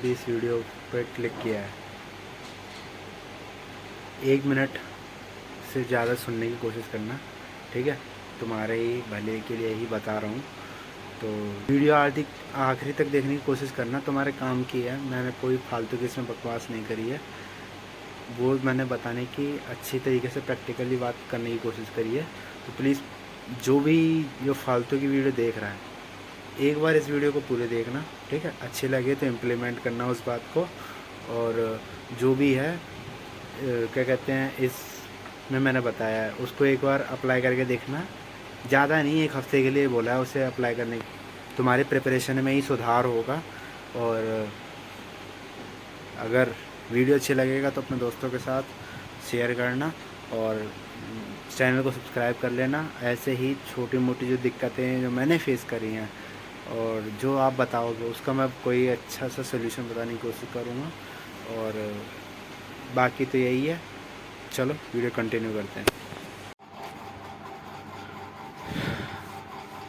भी इस वीडियो पर क्लिक किया है, 1 मिनट से ज़्यादा सुनने की कोशिश करना, ठीक है। तुम्हारे ही भले के लिए ही बता रहा हूँ। तो वीडियो आखिरी तक देखने की कोशिश करना, तुम्हारे काम की है। मैंने कोई फालतू की इसमें बकवास नहीं करी है, वो मैंने बताने की अच्छी तरीके से प्रैक्टिकली बात करने की कोशिश करी है। तो प्लीज़ जो फालतू की वीडियो देख रहा है, एक बार इस वीडियो को पूरे देखना, ठीक है। अच्छी लगे तो इम्प्लीमेंट करना उस बात को, और जो भी है क्या कहते हैं इसमें मैंने बताया है उसको एक बार अप्लाई करके देखना। ज़्यादा नहीं, 1 हफ़्ते के लिए बोला है उसे अप्लाई करने। तुम्हारे प्रिपरेशन में ही सुधार होगा। और अगर वीडियो अच्छी लगेगा तो अपने दोस्तों के साथ शेयर करना, और चैनल को सब्सक्राइब कर लेना। ऐसे ही छोटी मोटी जो दिक्कतें जो मैंने फेस करी हैं और जो आप बताओगे उसका मैं कोई अच्छा सा सोल्यूशन बताने की कोशिश करूँगा। और बाकी तो यही है। चलो वीडियो कंटिन्यू करते हैं।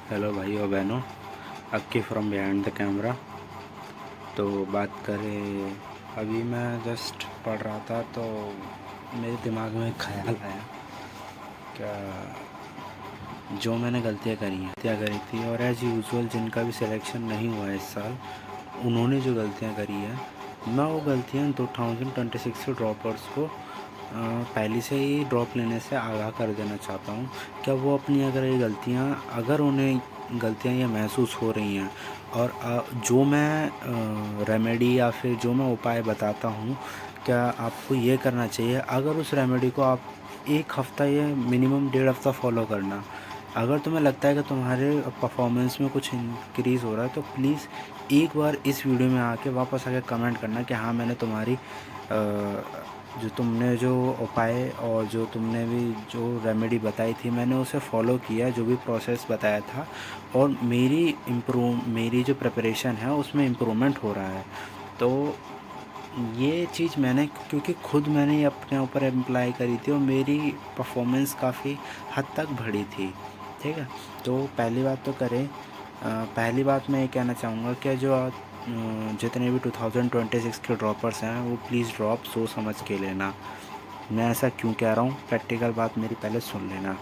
हेलो भाई और बहनों, अक्की फ्रॉम बिहाइंड द कैमरा। तो बात करें, अभी मैं जस्ट पढ़ रहा था तो मेरे दिमाग में एक ख्याल आया, क्या जो मैंने गलतियाँ करी थी और एज़ यूजुअल जिनका भी सिलेक्शन नहीं हुआ है इस साल, उन्होंने जो गलतियाँ करी है, मैं वो गलतियाँ 2026 के ड्रॉपर्स को पहले से ही ड्रॉप लेने से आगाह कर देना चाहता हूँ। क्या वो अपनी अगर उन्हें गलतियाँ ये महसूस हो रही हैं, और जो मैं रेमेडी या फिर जो मैं उपाय बताता हूँ, क्या आपको ये करना चाहिए। अगर उस रेमेडी को आप 1 हफ़्ता या मिनिमम 1.5 हफ़्ता फॉलो करना, अगर तुम्हें लगता है कि तुम्हारे परफॉर्मेंस में कुछ इंक्रीज़ हो रहा है, तो प्लीज़ एक बार इस वीडियो में आके वापस आके कमेंट करना कि हाँ, मैंने तुम्हारी जो तुमने जो उपाय और जो तुमने भी जो रेमेडी बताई थी, मैंने उसे फॉलो किया, जो भी प्रोसेस बताया था, और मेरी जो प्रिपरेशन है उसमें इम्प्रूवमेंट हो रहा है। तो ये चीज़ मैंने, क्योंकि खुद मैंने अपने ऊपर अप्लाई करी थी और मेरी परफॉर्मेंस काफ़ी हद तक बढ़ी थी, ठीक है। तो पहली बात तो करें, पहली बात मैं ये कहना चाहूँगा कि जितने भी 2026 के ड्रॉपर्स हैं, वो प्लीज़ ड्रॉप सोच समझ के लेना। मैं ऐसा क्यों कह रहा हूँ, प्रैक्टिकल बात मेरी पहले सुन लेना।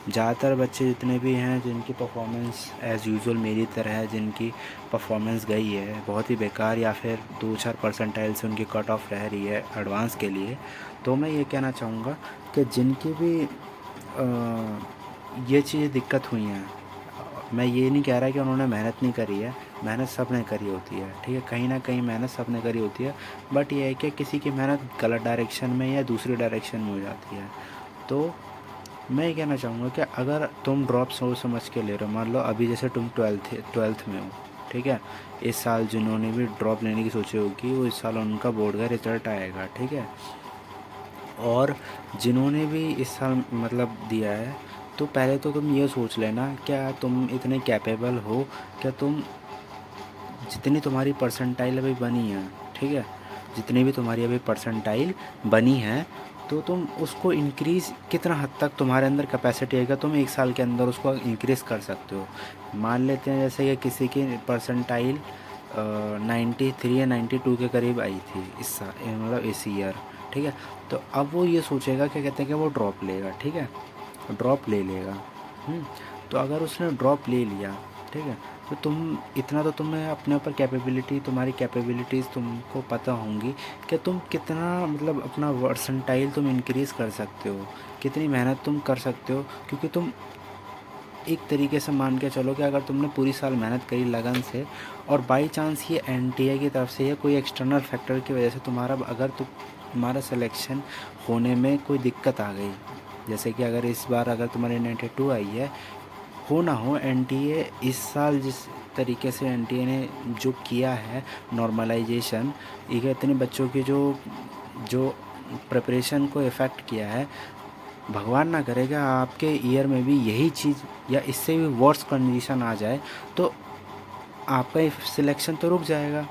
ज़्यादातर बच्चे जितने भी हैं जिनकी परफॉर्मेंस एज़ यूजुअल मेरी तरह है, जिनकी परफॉर्मेंस गई है बहुत ही बेकार, या फिर 2-4 परसेंटाइल से उनकी कट ऑफ रह रही है एडवांस के लिए, तो मैं ये कहना चाहूँगा कि जिनकी भी ये चीज़ें दिक्कत हुई हैं, मैं ये नहीं कह रहा कि उन्होंने मेहनत नहीं करी है, मेहनत सब ने करी होती है, ठीक है। कहीं ना कहीं मेहनत सब ने करी होती है, बट ये है कि किसी की मेहनत गलत डायरेक्शन में या दूसरी डायरेक्शन में हो जाती है। तो मैं ये कहना चाहूँगा कि अगर तुम ड्रॉप सोच समझ के ले रहे हो, मान लो अभी जैसे तुम ट्वेल्थ में हो, ठीक है। इस साल जिन्होंने भी ड्रॉप लेने की सोची होगी, वो इस साल उनका बोर्ड का रिज़ल्ट आएगा, ठीक है। और जिन्होंने भी इस साल मतलब दिया है, तो पहले तो तुम ये सोच लेना, क्या तुम इतने कैपेबल हो, क्या तुम जितनी तुम्हारी परसेंटाइल अभी बनी है, ठीक है, जितनी भी तुम्हारी अभी परसेंटाइल बनी है, तो तुम उसको इंक्रीज़ कितना हद तक तुम्हारे अंदर कैपेसिटी है, तुम 1 साल के अंदर उसको इंक्रीज़ कर सकते हो। मान लेते हैं जैसे कि किसी की परसेंटाइल 93 या 92 के करीब आई थी इस साल, मतलब इस ईयर, ठीक है। तो अब वो ये सोचेगा, क्या कहते हैं कि वो ड्रॉप लेगा, ठीक है, ड्रॉप ले लेगा। तो अगर उसने ड्रॉप ले लिया, ठीक है, तो तुम इतना तो तुम्हें अपने ऊपर तुम्हारी कैपेबिलिटीज़ तुमको पता होंगी कि तुम कितना मतलब अपना परसेंटाइल तुम इंक्रीज़ कर सकते हो, कितनी मेहनत तुम कर सकते हो। क्योंकि तुम एक तरीके से मान के चलो कि अगर तुमने पूरी साल मेहनत करी लगन से, और बाई चांस ये एनटीए की तरफ से या कोई एक्सटर्नल फैक्टर की वजह से तुम्हारा सिलेक्शन होने में कोई दिक्कत आ गई, जैसे कि अगर इस बार अगर तुम्हारी 92 आई है, हो ना हो एनटीए इस साल जिस तरीके से एनटीए ने जो किया है नॉर्मलाइजेशन, ये इतने बच्चों की जो जो प्रिपरेशन को इफ़ेक्ट किया है, भगवान ना करेगा आपके ईयर में भी यही चीज़ या इससे भी वर्स कंडीशन आ जाए, तो आपका सिलेक्शन तो रुक जाएगा,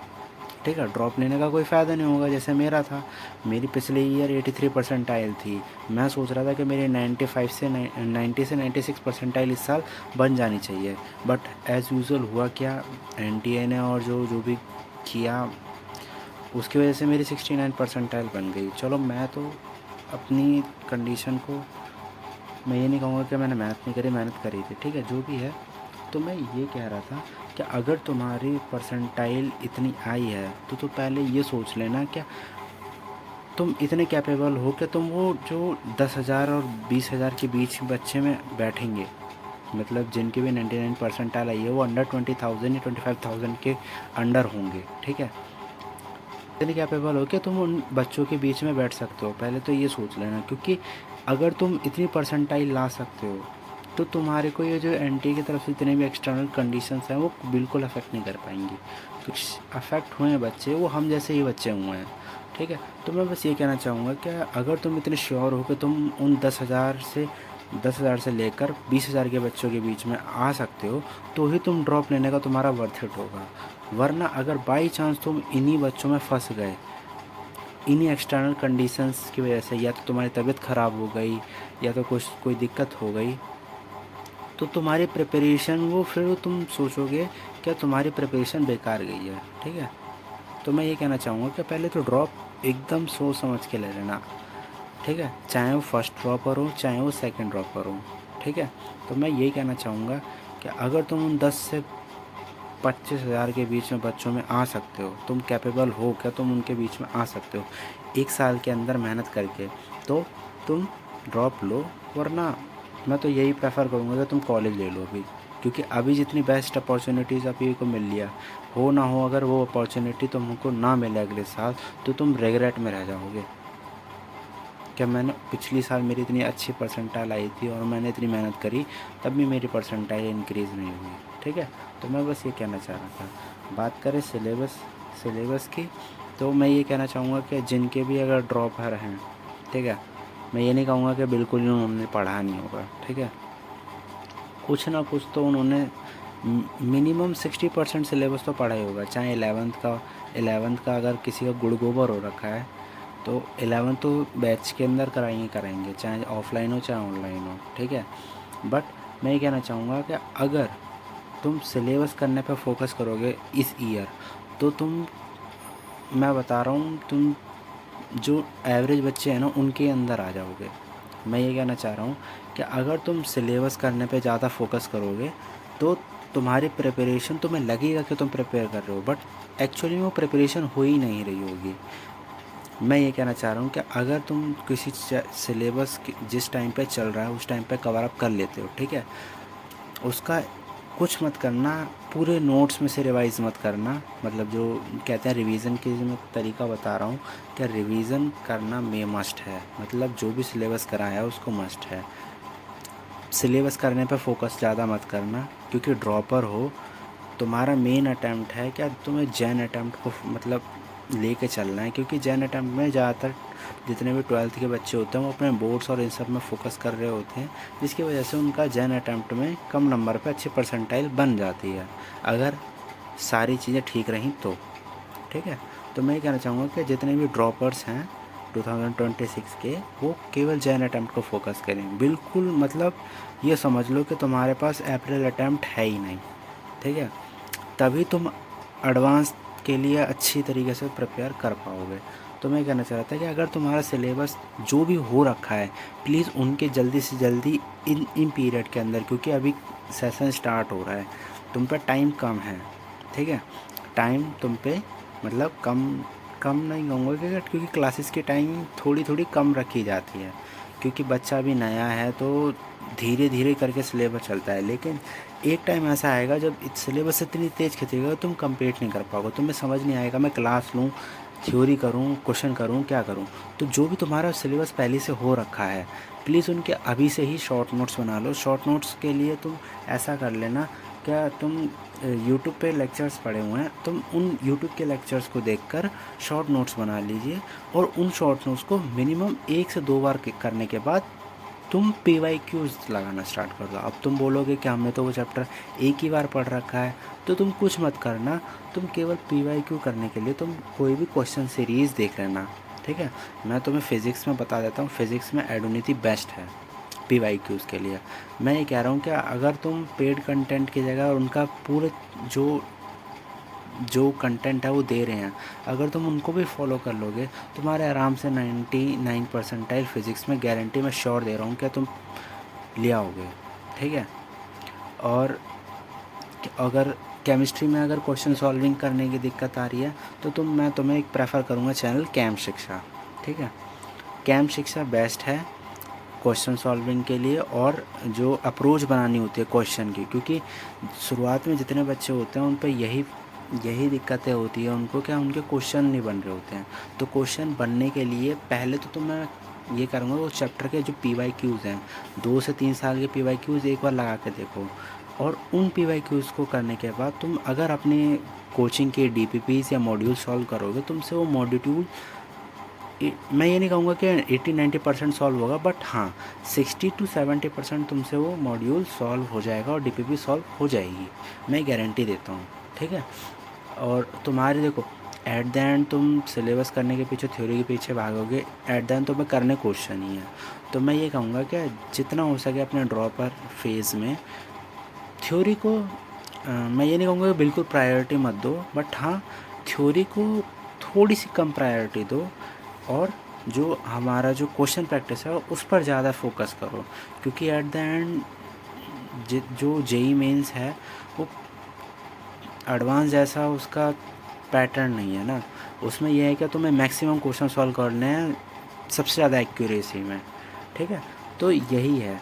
ठीक है। ड्रॉप लेने का कोई फ़ायदा नहीं होगा। जैसे मेरा था, मेरी पिछले ईयर 83 परसेंटाइल थी, मैं सोच रहा था कि मेरी 90 से 96 परसेंटाइल इस साल बन जानी चाहिए, बट एज़ यूजुअल हुआ क्या, एनटीए ने और जो भी किया, उसकी वजह से मेरी 69 परसेंटाइल बन गई। चलो मैं तो अपनी कंडीशन को, मैं ये नहीं कहूँगा कि मैंने मेहनत नहीं करी, मेहनत करी थी, ठीक है, जो भी है। तो मैं ये कह रहा था कि अगर तुम्हारी परसेंटाइल इतनी आई है तो पहले ये सोच लेना क्या तुम इतने कैपेबल हो कि तुम वो जो 10,000 और 20,000 के बीच बच्चे में बैठेंगे, मतलब जिनके भी 99 परसेंटाइल आई है वो अंडर 20,000 या 25,000 के अंडर होंगे, ठीक है। इतने कैपेबल हो कि तुम उन बच्चों के बीच में बैठ सकते हो, पहले तो ये सोच लेना। क्योंकि अगर तुम इतनी परसेंटाइल ला सकते हो तो तुम्हारे को ये जो एनटीए की तरफ से इतने भी एक्सटर्नल कंडीशंस हैं वो बिल्कुल अफेक्ट नहीं कर पाएंगी। कुछ अफेक्ट हुए हैं बच्चे, वो हम जैसे ही बच्चे हुए हैं, ठीक है। तो मैं बस ये कहना चाहूँगा कि अगर तुम इतने श्योर हो कि तुम उन 10,000 से लेकर 20,000 के बच्चों के बीच में आ सकते हो तो ही तुम ड्रॉप लेने का तुम्हारा वर्थ इट होगा। वरना अगर बाई चांस तुम इन्हीं बच्चों में फंस गए, इन्हीं एक्सटर्नल कंडीशंस की वजह से, या तो तुम्हारी तबीयत ख़राब हो गई या तो कुछ कोई दिक्कत हो गई, तो तुम्हारी प्रिपरेशन वो फिर तुम सोचोगे क्या तुम्हारी प्रिपरेशन बेकार गई है, ठीक है। तो मैं ये कहना चाहूँगा कि पहले तो ड्रॉप एकदम सोच समझ के ले लेना, ठीक है, चाहे वो फर्स्ट ड्रॉपर हो चाहे वो सेकंड ड्रॉपर हो, ठीक है। तो मैं यही कहना चाहूँगा कि अगर तुम उन 10 से 25,000 के बीच में बच्चों में आ सकते हो, तुम कैपेबल हो क्या तुम उनके बीच में आ सकते हो 1 साल के अंदर मेहनत करके, तो तुम ड्रॉप लो। वरना मैं तो यही प्रेफर करूँगा कि तुम कॉलेज ले लो अभी, क्योंकि अभी जितनी बेस्ट अपॉर्चुनिटीज़ अभी को मिल लिया, हो ना हो अगर वो अपॉर्चुनिटी तुमको ना मिले अगले साल तो तुम रिग्रेट में रह जाओगे। क्या मैंने पिछली साल मेरी इतनी अच्छी परसेंटाइल आई थी और मैंने इतनी मेहनत करी तब भी मेरी परसेंटाइल इंक्रीज़ नहीं हुई, ठीक है। तो मैं बस ये कहना चाह रहा था। बात करें सिलेबस की, तो मैं ये कहना चाहूँगा कि जिनके भी अगर ड्रॉपर हैं, ठीक है, मैं ये नहीं कहूँगा कि बिल्कुल ही उन्होंने पढ़ा नहीं होगा, ठीक है, कुछ ना कुछ तो उन्होंने मिनिमम 60% सिलेबस तो पढ़ा ही होगा। चाहे 11th का अगर किसी का गुड़ गोबर हो रखा है तो 11th तो बैच के अंदर कराएंगे, चाहे ऑफलाइन हो चाहे ऑनलाइन हो, ठीक है। बट मैं ये कहना चाहूँगा कि अगर तुम सिलेबस करने पर फोकस करोगे इस ईयर, तो मैं बता रहा हूँ, तुम जो एवरेज बच्चे हैं ना उनके अंदर आ जाओगे। मैं ये कहना चाह रहा हूँ कि अगर तुम सिलेबस करने पे ज़्यादा फोकस करोगे तो तुम्हारी प्रिपरेशन, तुम्हें लगेगा कि तुम प्रिपेयर कर रहे हो, बट एक्चुअली में वो प्रिपरेशन हो ही नहीं रही होगी। मैं ये कहना चाह रहा हूँ कि अगर तुम किसी सिलेबस जिस टाइम पे चल रहा है उस टाइम पे कवर अप कर लेते हो, ठीक है, उसका कुछ मत करना, पूरे नोट्स में से रिवाइज़ मत करना। मतलब जो कहते हैं रिवीज़न के, जो मैं तरीका बता रहा हूँ कि रिवीज़न करना मस्ट है, मतलब जो भी सिलेबस कराया है उसको मस्ट है। सिलेबस करने पे फोकस ज़्यादा मत करना, क्योंकि ड्रॉपर हो, तुम्हारा मेन अटैम्प्ट है क्या तुम्हें जैन अटैम्प्ट को मतलब लेके चलना है। क्योंकि जैन अटैम्प्ट में ज़्यादातर जितने भी 12th के बच्चे होते हैं वो अपने बोर्ड्स और इन सब में फ़ोकस कर रहे होते हैं, जिसकी वजह से उनका जैन अटैम्प्ट में कम नंबर पे अच्छी परसेंटाइल बन जाती है, अगर सारी चीज़ें ठीक रहीं तो, ठीक है। तो मैं ये कहना चाहूँगा कि जितने भी ड्रॉपर्स हैं 2026 के, वो केवल जैन अटैम्प्ट को फोकस करें। बिल्कुल मतलब ये समझ लो कि तुम्हारे पास अप्रैल अटैम्प्ट है ही नहीं, ठीक है, तभी तुम एडवांस के लिए अच्छी तरीके से प्रिपेयर कर पाओगे। तो मैं कहना चाह रहा था कि अगर तुम्हारा सिलेबस जो भी हो रखा है, प्लीज़ उनके जल्दी से जल्दी इन पीरियड के अंदर, क्योंकि अभी सेशन स्टार्ट हो रहा है, तुम पे टाइम कम है, ठीक है, टाइम तुम पे मतलब कम नहीं कहूँगा क्योंकि क्लासेस की टाइम थोड़ी थोड़ी कम रखी जाती है, क्योंकि बच्चा भी नया है तो धीरे धीरे करके सिलेबस चलता है। लेकिन एक टाइम ऐसा आएगा जब सिलेबस इतनी तेज़ खींचेगा तुम कंप्लीट नहीं कर पाओगे, तुम्हें समझ नहीं आएगा मैं क्लास लूँ, थ्योरी करूँ, क्वेश्चन करूँ, क्या करूँ। तो जो भी तुम्हारा सिलेबस पहले से हो रखा है, प्लीज़ उनके अभी से ही शॉर्ट नोट्स बना लो। शॉर्ट नोट्स के लिए तुम ऐसा कर लेना, क्या तुम यूट्यूब पे लेक्चर्स पढ़े हुए हैं, तुम उन यूट्यूब के लेक्चर्स को देखकर शॉर्ट नोट्स बना लीजिए, और उन शॉर्ट नोट्स को मिनिमम 1 से 2 बार करने के बाद तुम PYQs लगाना स्टार्ट कर दो। अब तुम बोलोगे कि हमने तो वो चैप्टर एक ही बार पढ़ रखा है, तो तुम कुछ मत करना, तुम केवल PYQ करने के लिए तुम कोई भी क्वेश्चन सीरीज़ देख लेना, ठीक है। मैं तुम्हें फ़िज़िक्स में बता देता हूँ, फ़िज़िक्स में एडोनिटी बेस्ट है PYQs के लिए। मैं ये कह रहा हूँ कि अगर तुम पेड कंटेंट की जगह उनका पूरे जो जो कंटेंट है वो दे रहे हैं, अगर तुम उनको भी फॉलो कर लोगे तुम्हारे आराम से 99 परसेंटाइल फिज़िक्स में गारंटी मैं श्योर दे रहा हूँ क्या तुम ले आओगे। ठीक है। और अगर केमिस्ट्री में अगर क्वेश्चन सॉल्विंग करने की दिक्कत आ रही है तो मैं तुम्हें एक प्रेफर करूँगा चैनल कैम शिक्षा। ठीक है। कैम शिक्षा बेस्ट है क्वेश्चन सॉल्विंग के लिए, और जो अप्रोच बनानी होती है क्वेश्चन की, क्योंकि शुरुआत में जितने बच्चे होते हैं उन पर यही दिक्कतें होती है उनको, क्या उनके क्वेश्चन नहीं बन रहे होते हैं। तो क्वेश्चन बनने के लिए पहले तो मैं ये करूँगा वो चैप्टर के जो PYQs हैं 2 से 3 साल के PYQs एक बार लगा के देखो, और उन PYQs को करने के बाद तुम अगर अपने कोचिंग के DPPs या मॉड्यूल सॉल्व करोगे तुमसे वो मॉड्यूल मैं ये नहीं कहूँगा कि 80-90% सॉल्व होगा, बट हाँ 60 to 70% तुमसे वो मॉड्यूल सॉल्व हो जाएगा और DPP सॉल्व हो जाएगी, मैं गारंटी देता हूँ। ठीक है। और तुम्हारे देखो एट द एंड तुम सिलेबस करने के पीछे, थ्योरी के पीछे भागोगे, एट द एंड तुम्हें करने क्वेश्चन ही है। तो मैं ये कहूँगा कि जितना हो सके अपने ड्रॉपर फेज़ में थ्योरी को मैं ये नहीं कहूँगा कि बिल्कुल प्रायोरिटी मत दो, बट हाँ थ्योरी को थोड़ी सी कम प्रायोरिटी दो, और जो हमारा जो क्वेश्चन प्रैक्टिस है उस पर ज़्यादा फोकस करो, क्योंकि एट द एंड जो JEE मेंस है वो एडवांस जैसा उसका पैटर्न नहीं है ना, उसमें यह है कि तुम्हें मैक्सिमम क्वेश्चन सॉल्व करने हैं सबसे ज़्यादा एक्यूरेसी में। ठीक है। तो यही है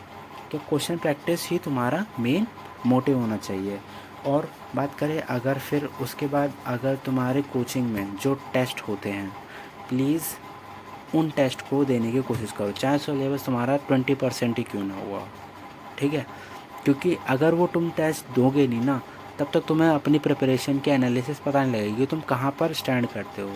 कि क्वेश्चन प्रैक्टिस ही तुम्हारा मेन मोटिव होना चाहिए। और बात करें अगर फिर उसके बाद अगर तुम्हारे कोचिंग में जो टेस्ट होते हैं प्लीज़ उन टेस्ट को देने की कोशिश करो, चाहे सिलेबस तुम्हारा 20% ही क्यों ना हुआ। ठीक है। क्योंकि अगर वो तुम टेस्ट दोगे नहीं ना तब तक तुम्हें अपनी प्रिपरेशन की एनालिसिस पता नहीं लगेगी तुम कहाँ पर स्टैंड करते हो।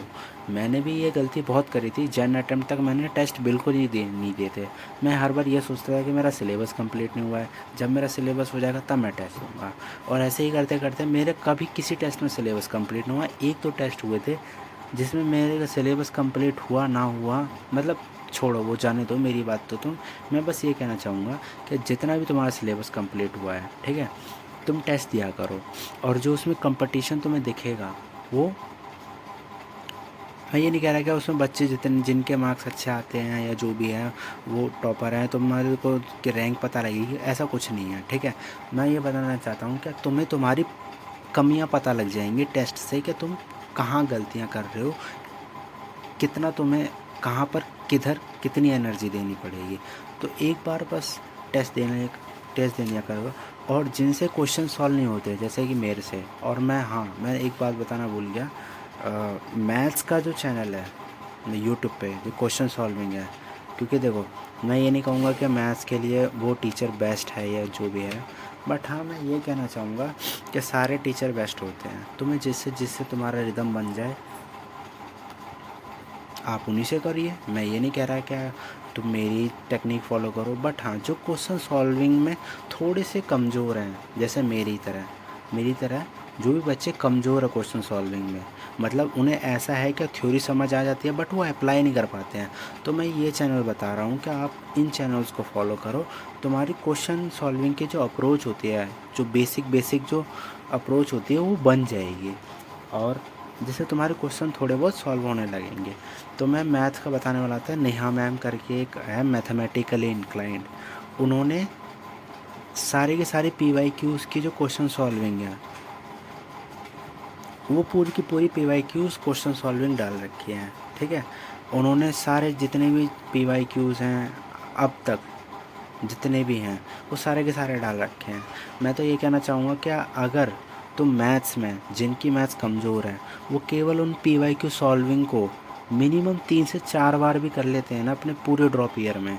मैंने भी ये गलती बहुत करी थी, जन अटेम्प्ट तक मैंने टेस्ट बिल्कुल नहीं दिए थे। मैं हर बार ये सोचता था कि मेरा सिलेबस कंप्लीट नहीं हुआ है, जब मेरा सिलेबस हो जाएगा तब मैं टेस्ट दूँगा, और ऐसे ही करते करते मेरे कभी किसी टेस्ट में सिलेबस कंप्लीट नहीं हुआ। एक तो टेस्ट हुए थे जिसमें मेरे सिलेबस कंप्लीट हुआ ना हुआ, मतलब छोड़ो वो जाने दो मेरी बात। तो मैं बस ये कहना चाहूँगा कि जितना भी तुम्हारा सिलेबस कंप्लीट हुआ है ठीक है तुम टेस्ट दिया करो, और जो उसमें कंपटीशन तुम्हें दिखेगा वो, मैं ये नहीं कह रहा कि उसमें बच्चे जिनके मार्क्स अच्छे आते हैं या जो भी है वो टॉपर हैं तो तुम्हारे को कि रैंक पता लगेगी, ऐसा कुछ नहीं है। ठीक है। मैं ये बताना चाहता हूँ कि तुम्हें तुम्हारी कमियाँ पता लग जाएंगी टेस्ट से कि तुम कहाँ गलतियाँ कर रहे हो, कितना तुम्हें कहाँ पर किधर कितनी एनर्जी देनी पड़ेगी। तो एक बार बस टेस्ट देने करो। और जिनसे क्वेश्चन सॉल्व नहीं होते जैसे कि मेरे से, और मैं एक बात बताना भूल गया, मैथ्स का जो चैनल है यूट्यूब पे जो क्वेश्चन सॉल्विंग है, क्योंकि देखो मैं ये नहीं कहूँगा कि मैथ्स के लिए वो टीचर बेस्ट है या जो भी है, बट हाँ मैं ये कहना चाहूँगा कि सारे टीचर बेस्ट होते हैं। तुम्हें जिससे तुम्हारा रिदम बन जाए आप उन्हीं से करिए। मैं ये नहीं कह रहा कि तुम मेरी टेक्निक फॉलो करो, बट हाँ जो क्वेश्चन सॉल्विंग में थोड़े से कमज़ोर हैं, जैसे मेरी तरह जो भी बच्चे कमज़ोर है क्वेश्चन सॉल्विंग में, मतलब उन्हें ऐसा है कि थ्योरी समझ आ जाती है बट वो अप्लाई नहीं कर पाते हैं, तो मैं ये चैनल बता रहा हूँ कि आप इन चैनल्स को फॉलो करो। तुम्हारी क्वेश्चन सॉल्विंग की जो अप्रोच होती है, जो बेसिक जो अप्रोच होती है वो बन जाएगी, और जिससे तुम्हारे क्वेश्चन थोड़े बहुत सॉल्व होने लगेंगे। तो मैं मैथ का बताने वाला था, नेहा मैम करके एक है मैथमेटिकली इंक्लाइंड, उन्होंने सारे के सारे PYQs की जो क्वेश्चन सॉल्विंग है वो पूरी की पूरी PYQs क्वेश्चन सॉल्विंग डाल रखी हैं। ठीक है। उन्होंने सारे जितने भी PYQs हैं अब तक जितने भी हैं वो सारे के सारे डाल रखे हैं। मैं तो ये कहना चाहूँगा कि अगर तुम मैथ्स में जिनकी मैथ्स कमज़ोर है वो केवल उन PYQ सॉल्विंग को मिनिमम 3 से 4 बार भी कर लेते हैं ना अपने पूरे ड्रॉप ईयर में,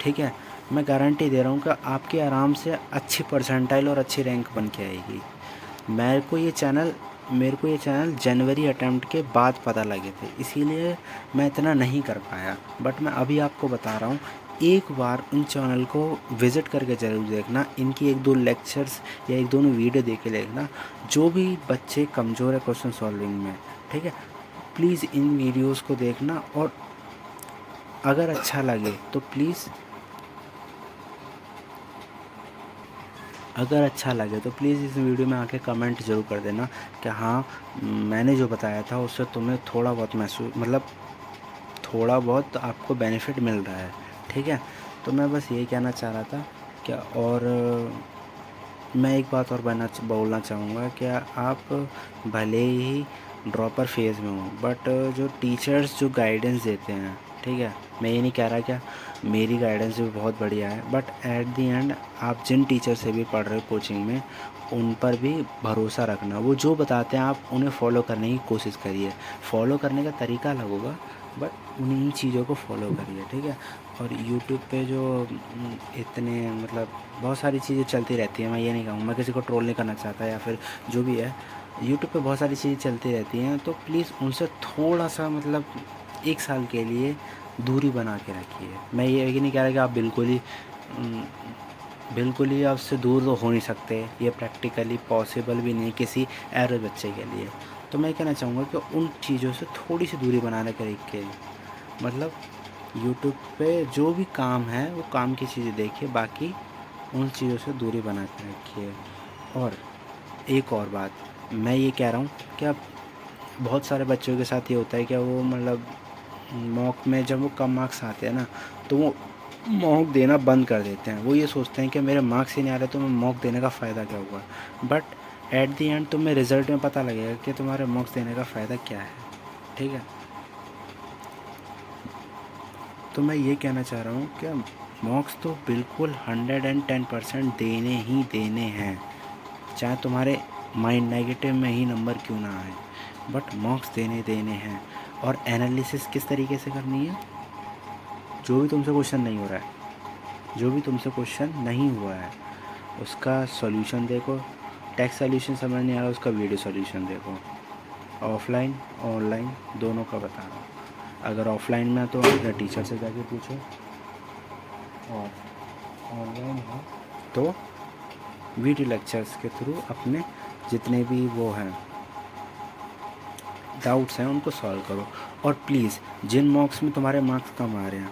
ठीक है, मैं गारंटी दे रहा हूँ कि आपकी आराम से अच्छी परसेंटाइल और अच्छी रैंक बन के आएगी। मेरे को ये चैनल जनवरी अटैम्प्ट के बाद पता लगे थे, इसीलिए मैं इतना नहीं कर पाया, बट मैं अभी आपको बता रहा हूँ एक बार उन चैनल को विज़िट करके ज़रूर देखना, इनकी 1-2 लेक्चर्स या 1-2 वीडियो देख के देखना। जो भी बच्चे कमज़ोर है क्वेश्चन सॉल्विंग में, ठीक है, प्लीज़ इन वीडियोस को देखना, और अगर अच्छा लगे तो प्लीज़ अगर अच्छा लगे तो प्लीज़ इस वीडियो में आके कमेंट ज़रूर कर देना कि हाँ, मैंने जो बताया था उससे तुम्हें थोड़ा बहुत महसूस, मतलब थोड़ा बहुत आपको बेनिफिट मिल रहा है, ठीक है। तो मैं बस यही कहना चाह रहा था क्या। और मैं एक बात और बोलना चाहूँगा कि आप भले ही ड्रॉपर फेज़ में हो, बट जो टीचर्स जो गाइडेंस देते हैं, ठीक है, मैं ये नहीं कह रहा क्या मेरी गाइडेंस भी बहुत बढ़िया है, बट एट दी एंड आप जिन टीचर से भी पढ़ रहे हो कोचिंग में, उन पर भी भरोसा रखना। वो जो बताते हैं आप उन्हें फॉलो करने की कोशिश करिए। फॉलो करने का तरीका अलग होगा, बट उन्हीं चीज़ों को फॉलो करिए, ठीक है। और यूट्यूब पे जो इतने मतलब बहुत सारी चीज़ें चलती रहती हैं, मैं ये नहीं कहूँगा, मैं किसी को ट्रोल नहीं करना चाहता या फिर जो भी है, यूट्यूब पे बहुत सारी चीज़ें चलती रहती हैं, तो प्लीज़ उनसे थोड़ा सा मतलब 1 साल के लिए दूरी बना के रखिए। मैं ये नहीं कह रहा कि आप बिल्कुल ही आपसे दूर तो हो नहीं सकते, ये प्रैक्टिकली पॉसिबल भी नहीं किसी एवरेज बच्चे के लिए। तो मैं कहना चाहूँगा कि उन चीज़ों से थोड़ी सी दूरी बनाने के रखिए। मतलब यूट्यूब पे जो भी काम है वो काम की चीज़ें देखिए, बाकी उन चीज़ों से दूरी बना के रखिए। और एक और बात मैं ये कह रहा हूँ कि अब बहुत सारे बच्चों के साथ ये होता है कि वो मतलब मॉक में जब वो कम मार्क्स आते हैं ना, तो वो मॉक देना बंद कर देते हैं। वो ये सोचते हैं कि मेरे मार्क्स ही नहीं आ रहे तो मैं मॉक देने का फ़ायदा क्या हुआ। बट एट दी एंड तुम्हें रिज़ल्ट में पता लगेगा कि तुम्हारे मॉक्स देने का फ़ायदा क्या है, ठीक है। तो मैं ये कहना चाह रहा हूँ कि मॉक्स तो बिल्कुल 110% देने ही देने हैं, चाहे तुम्हारे माइंड नेगेटिव में ही नंबर क्यों ना आए, बट मॉक्स देने देने हैं। और एनालिसिस किस तरीके से करनी है, जो भी तुमसे क्वेश्चन नहीं हो रहा है, जो भी तुमसे क्वेश्चन नहीं हुआ है उसका सॉल्यूशन देखो। टेक्स्ट सॉल्यूशन समझ नहीं आ रहा, उसका वीडियो सॉल्यूशन देखो। ऑफलाइन ऑनलाइन दोनों का बता रहा हूँ। अगर ऑफलाइन में तो अपने टीचर से जाके पूछो, और ऑनलाइन है तो वीडियो लेक्चर्स के थ्रू अपने जितने भी वो हैं डाउट्स हैं उनको सॉल्व करो। और प्लीज़ जिन मॉक्स में तुम्हारे मार्क्स कम आ रहे हैं,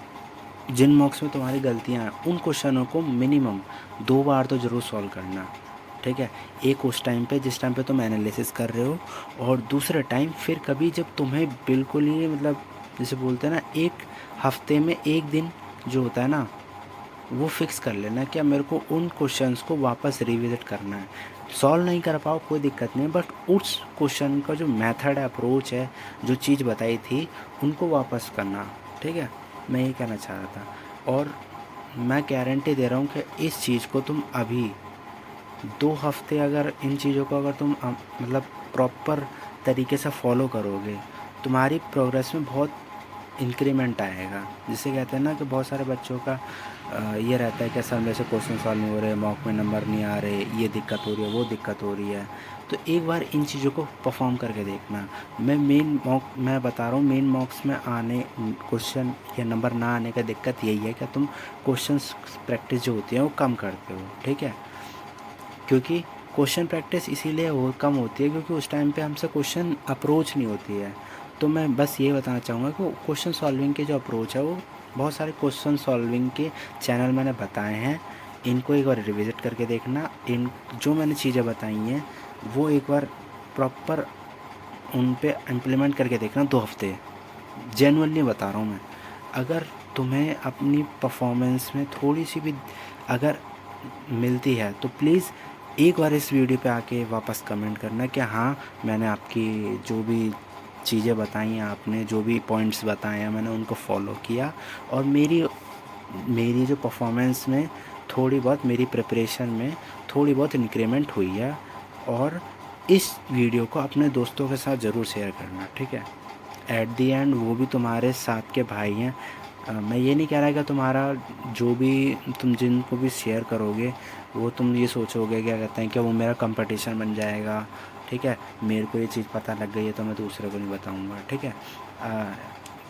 जिन मॉक्स में तुम्हारी गलतियाँ हैं, उन क्वेश्चनों को मिनिमम 2 बार तो ज़रूर सॉल्व करना, ठीक है। एक उस टाइम पे जिस टाइम पे तुम एनालिसिस कर रहे हो, और दूसरे टाइम फिर कभी जब तुम्हें बिल्कुल ही मतलब जैसे बोलते हैं ना, एक हफ्ते में एक दिन जो होता है ना, वो फिक्स कर लेना कि मेरे को उन क्वेश्चंस को वापस रिविज़िट करना है। सॉल्व नहीं कर पाओ कोई दिक्कत नहीं, बट उस क्वेश्चन का जो मेथड है, अप्रोच है, जो चीज़ बताई थी, उनको वापस करना, ठीक है। मैं ये कहना चाह रहा था। और मैं गारंटी दे रहा हूँ कि इस चीज़ को तुम अभी 2 हफ्ते अगर इन चीज़ों को अगर तुम मतलब प्रॉपर तरीके से फॉलो करोगे, तुम्हारी प्रोग्रेस में बहुत इंक्रीमेंट आएगा। जिसे कहते हैं ना कि बहुत सारे बच्चों का ये रहता है कि सर मेरे से क्वेश्चन सॉल्व नहीं हो रहे, मॉक में नंबर नहीं आ रहे, ये दिक्कत हो रही है, वो दिक्कत हो रही है। तो एक बार इन चीज़ों को परफॉर्म करके देखना। मैं बता रहा हूँ, मेन मॉक्स में आने क्वेश्चन या नंबर ना आने का दिक्कत यही है कि तुम क्वेश्चंस प्रैक्टिस जो होती है वो कम करते हो, ठीक है। क्योंकि क्वेश्चन प्रैक्टिस इसीलिए वो कम होती है क्योंकि उस टाइम पे हमसे क्वेश्चन अप्रोच नहीं होती है। तो मैं बस ये बताना चाहूँगा कि क्वेश्चन सॉल्विंग के जो अप्रोच है, वो बहुत सारे क्वेश्चन सॉल्विंग के चैनल मैंने बताए हैं, इनको एक बार रिविज़िट करके देखना। इन जो मैंने चीज़ें बताई हैं वो एक बार प्रॉपर उन पे इम्प्लीमेंट करके देखना 2 हफ्ते। जेन्युइनली बता रहा हूँ मैं। अगर तुम्हें अपनी परफॉर्मेंस में थोड़ी सी भी अगर मिलती है तो प्लीज़ एक बार इस वीडियो पे आके वापस कमेंट करना कि हाँ, मैंने आपकी जो भी चीज़ें बताई हैं, आपने जो भी पॉइंट्स बताए हैं, मैंने उनको फॉलो किया, और मेरी मेरी जो परफॉर्मेंस में थोड़ी बहुत, मेरी प्रिपरेशन में थोड़ी बहुत इंक्रीमेंट हुई है। और इस वीडियो को अपने दोस्तों के साथ ज़रूर शेयर करना, ठीक है। एट दी एंड वो भी तुम्हारे साथ के भाई हैं। मैं ये नहीं कह रहा कि तुम्हारा जो भी तुम जिनको भी शेयर करोगे वो तुम ये सोचोगे क्या कहते हैं कि वो मेरा कंपटीशन बन जाएगा, ठीक है। मेरे को ये चीज़ पता लग गई है तो मैं दूसरे को नहीं बताऊंगा, ठीक है।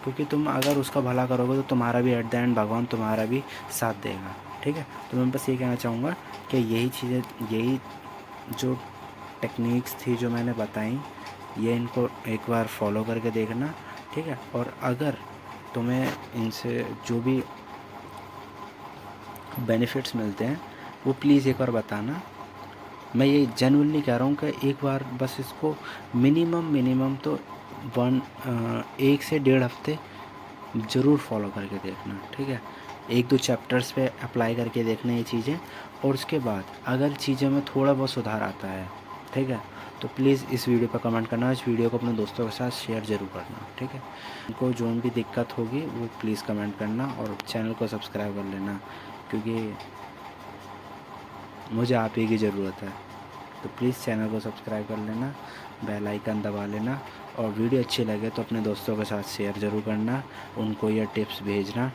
क्योंकि तुम अगर उसका भला करोगे तो तुम्हारा भी एट द एंड भगवान तुम्हारा भी साथ देगा, ठीक है। तो मैं बस ये कहना चाहूँगा कि यही चीज़ें, यही जो टेक्निक्स थी जो मैंने बताई, ये इनको एक बार फॉलो करके देखना, ठीक है। और अगर तुम्हें इनसे जो भी बेनिफिट्स मिलते हैं वो प्लीज़ एक बार बताना। मैं ये जेन्युइनली कह रहा हूँ कि एक बार बस इसको मिनिमम तो 1 से 1.5 हफ्ते ज़रूर फॉलो करके देखना, ठीक है। 1-2 चैप्टर्स पे अप्लाई करके देखना ये चीज़ें, और उसके बाद अगर चीज़ों में थोड़ा बहुत सुधार आता है, ठीक है, तो प्लीज़ इस वीडियो पर कमेंट करना, इस वीडियो को अपने दोस्तों के साथ शेयर ज़रूर करना, ठीक है। उनको जो भी दिक्कत होगी वो प्लीज़ कमेंट करना, और चैनल को सब्सक्राइब कर लेना, क्योंकि मुझे आप ही की ज़रूरत है। तो प्लीज़ चैनल को सब्सक्राइब कर लेना, बेल आइकन दबा लेना, और वीडियो अच्छी लगे तो अपने दोस्तों के साथ शेयर ज़रूर करना, उनको ये टिप्स भेजना।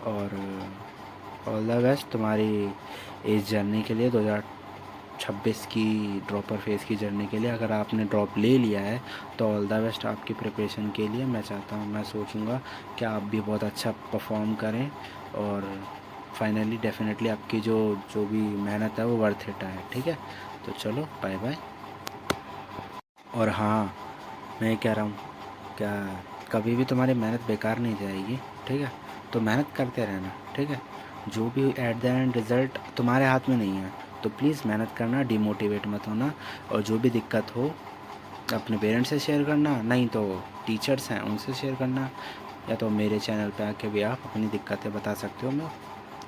और ऑल द बेस्ट तुम्हारी इस जर्नी के लिए, 2026 की ड्रॉपर फेज़ की जर्नी के लिए। अगर आपने ड्रॉप ले लिया है तो ऑल द बेस्ट आपकी प्रिपरेशन के लिए। मैं चाहता हूँ, मैं सोचूंगा कि आप भी बहुत अच्छा परफॉर्म करें, और फाइनली डेफिनेटली आपकी जो जो भी मेहनत है वो वर्थ इट है, ठीक है। तो चलो बाय बाय। और हाँ, मैं ये कह रहा हूँ, क्या कभी भी तुम्हारी मेहनत बेकार नहीं जाएगी, ठीक है। तो मेहनत करते रहना, ठीक है। जो भी एट द एंड रिज़ल्ट तुम्हारे हाथ में नहीं है, तो प्लीज़ मेहनत करना, डिमोटिवेट मत होना। और जो भी दिक्कत हो अपने पेरेंट्स से शेयर करना, नहीं तो टीचर्स हैं उनसे शेयर करना, या तो मेरे चैनल पे आके भी आप अपनी दिक्कतें बता सकते हो। मैं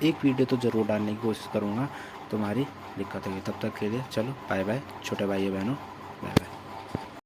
एक वीडियो तो ज़रूर डालने की कोशिश करूँगा तुम्हारी दिक्कतों की। तब तक के लिए चलो बाय बाय छोटे भाइयों बहनों।